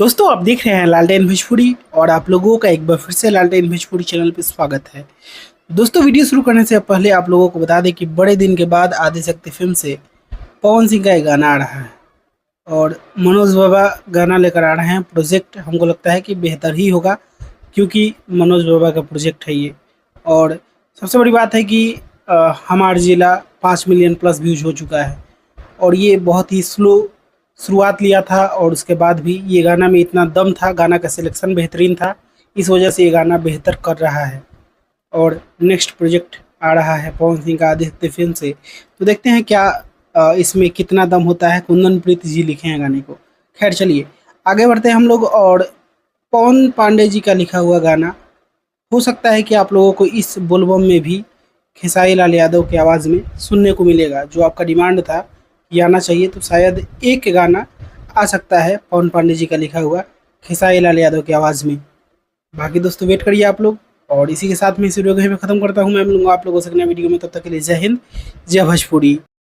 दोस्तों आप देख रहे हैं लालटेन भोजपुरी और आप लोगों का एक बार फिर से लालटेन भोजपुरी चैनल पे स्वागत है। दोस्तों वीडियो शुरू करने से पहले आप लोगों को बता दें कि बड़े दिन के बाद आदिशक्ति फिल्म से पवन सिंह का एक गाना आ रहा है और मनोज बाबा गाना लेकर आ रहे हैं। प्रोजेक्ट हमको लगता है कि बेहतर ही होगा क्योंकि मनोज बाबा का प्रोजेक्ट है ये। और सबसे बड़ी बात है कि हमारा जिला 5 मिलियन प्लस व्यूज हो चुका है और ये बहुत ही स्लो शुरुआत लिया था और उसके बाद भी ये गाना में इतना दम था, गाना का सिलेक्शन बेहतरीन था, इस वजह से ये गाना बेहतर कर रहा है। और नेक्स्ट प्रोजेक्ट आ रहा है पवन सिंह का आदित्य फिल्म से, तो देखते हैं क्या इसमें कितना दम होता है। कुंदन प्रीत जी लिखे हैं गाने को। खैर चलिए आगे बढ़ते हैं हम लोग। और पवन पांडे जी का लिखा हुआ गाना, हो सकता है कि आप लोगों को इस बोलबम में भी खेसारी लाल यादव की आवाज़ में सुनने को मिलेगा। जो आपका डिमांड था ये आना चाहिए, तो शायद एक गाना आ सकता है पवन पांडे जी का लिखा हुआ खेसारी लाल यादव की आवाज़ में। बाकी दोस्तों वेट करिए आप लोग। और इसी के साथ में इस वीडियो को मैं ख़त्म करता हूँ। मैं मिलूंगा आप लोगों से नए वीडियो में, तब तक के लिए जय हिंद, जय भोजपुरी।